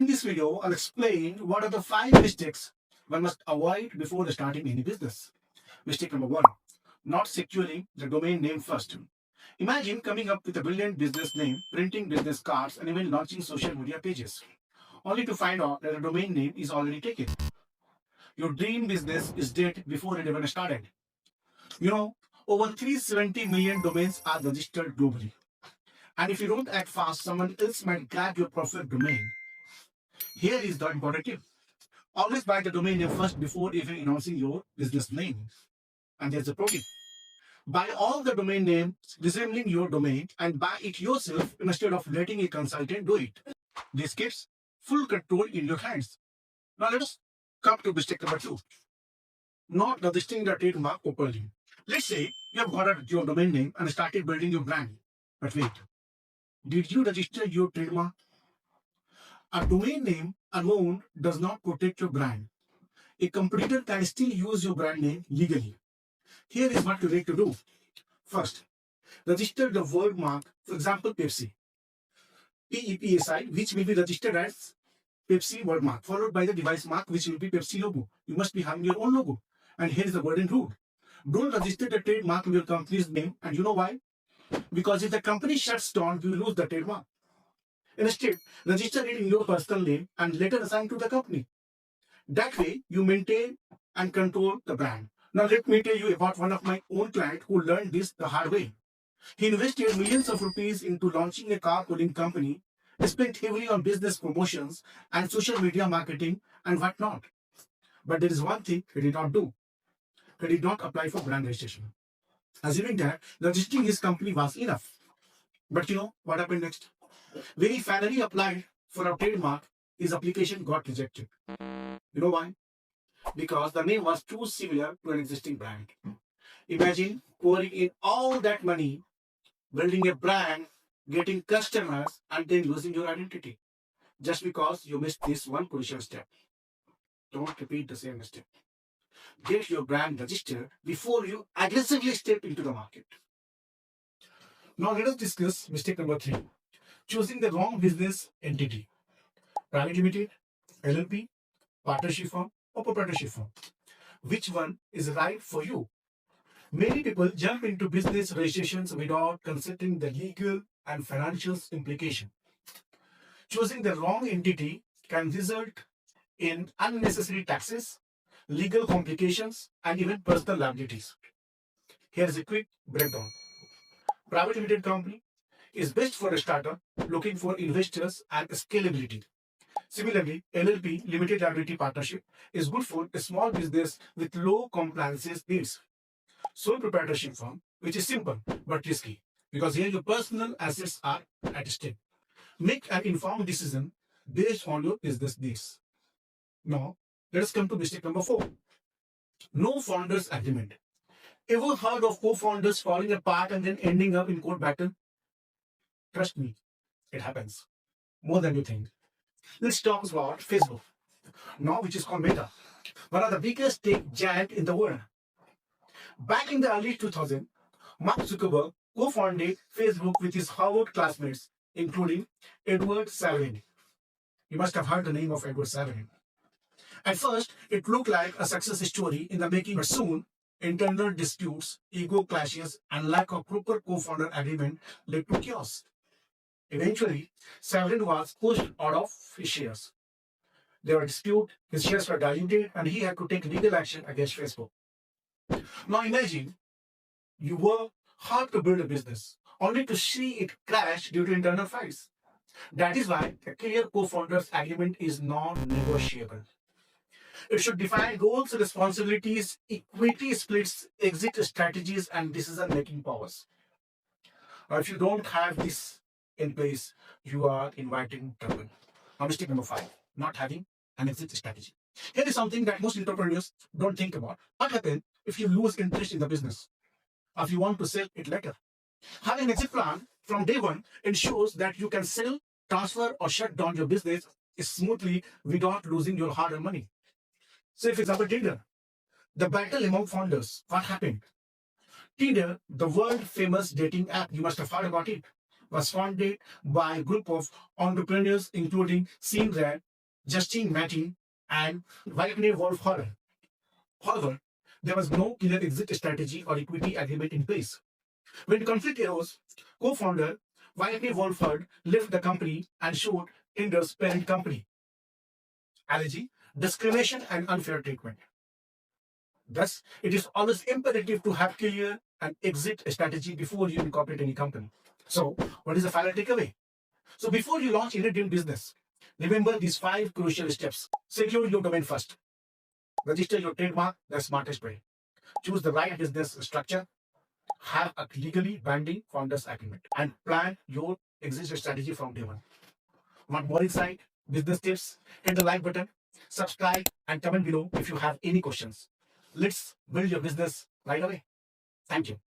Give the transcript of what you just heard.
In this video, I'll explain what are the 5 mistakes one must avoid before starting any business. Mistake number 1, not securing the domain name first. Imagine coming up with a brilliant business name, printing business cards, and even launching social media pages, only to find out that the domain name is already taken. Your dream business is dead before it even started. Over 370 million domains are registered globally. And if you don't act fast, someone else might grab your perfect domain. Here is the important tip. Always buy the domain name first before even announcing your business name. And there's a pro tip. Buy all the domain names resembling your domain and buy it yourself instead of letting a consultant do it. This keeps full control in your hands. Now let us come to mistake number 2. Not registering the trademark properly. Let's say you have got your domain name and started building your brand. But wait, did you register your trademark? A domain name alone does not protect your brand. A competitor can still use your brand name legally. Here is what you need to do. First, register the word mark, for example, Pepsi, PEPSI, which will be registered as Pepsi word mark, followed by the device mark, which will be Pepsi logo. You must be having your own logo. And here is the golden rule. Don't register the trademark in your company's name. And you know why? Because if the company shuts down, you lose the trademark. Instead, register it in your personal name and later assign to the company. That way, you maintain and control the brand. Now, let me tell you about one of my own clients who learned this the hard way. He invested millions of rupees into launching a carpooling company, spent heavily on business promotions and social media marketing and whatnot. But there is one thing he did not do. He did not apply for brand registration, assuming that registering his company was enough. But you know what happened next? When he finally applied for a trademark, his application got rejected. You know why? Because the name was too similar to an existing brand. Imagine pouring in all that money, building a brand, getting customers, and then losing your identity just because you missed this one crucial step. Don't repeat the same mistake. Get your brand registered before you aggressively step into the market. Now let us discuss mistake number 3. Choosing the wrong business entity. Private limited, LLP, partnership firm, or proprietorship firm. Which one is right for you? Many people jump into business registrations without considering the legal and financial implication. Choosing the wrong entity can result in unnecessary taxes, legal complications, and even personal liabilities. Here is a quick breakdown. Private limited company is best for a startup looking for investors and scalability. Similarly, LLP, limited liability partnership, is good for a small business with low compliance needs. Sole proprietorship firm, which is simple but risky, because here your personal assets are at stake. Make an informed decision based on your business needs. Now, let us come to mistake number 4. No founders agreement. Ever heard of co-founders falling apart and then ending up in court battle? Trust me, it happens more than you think. Let's talk about Facebook, now which is called Meta, one of the biggest tech giant in the world. Back in the early 2000s, Mark Zuckerberg co-founded Facebook with his Harvard classmates, including Edward Saverin. You must have heard the name of Edward Saverin. At first, it looked like a success story in the making, but soon, internal disputes, ego clashes, and lack of proper co-founder agreement led to chaos. Eventually, Saverin was pushed out of his shares. There were disputes, his shares were diluted, and he had to take legal action against Facebook. Now imagine you work hard to build a business, only to see it crash due to internal fights. That is why a clear co-founders agreement is non-negotiable. It should define roles, responsibilities, equity splits, exit strategies, and decision-making powers. If you don't have this in place, you are inviting trouble. Now, mistake number 5, not having an exit strategy. Here is something that most entrepreneurs don't think about. What happens if you lose interest in the business? Or if you want to sell it later? Having an exit plan from day one ensures that you can sell, transfer, or shut down your business smoothly without losing your hard-earned money. Say, for example, Tinder, the battle among founders. What happened? Tinder, the world-famous dating app, you must have heard about it, was founded by a group of entrepreneurs, including Sean Rand, Justine Martin, and Wagner Wolf Horror. However, there was no clear exit strategy or equity agreement in place. When conflict arose, co-founder Wagner Wolfhard left the company and sued Tinder's parent company, alleging discrimination and unfair treatment. Thus, it is always imperative to have clear and exit strategy before you incorporate any company. So, what is the final takeaway? So, before you launch any dream business, remember these 5 crucial steps. Secure your domain first. Register your trademark the smartest way. Choose the right business structure. Have a legally binding founders agreement. And plan your exit strategy from day one. Want more insight, business tips? Hit the like button, subscribe, and comment below if you have any questions. Let's build your business right away. Thank you.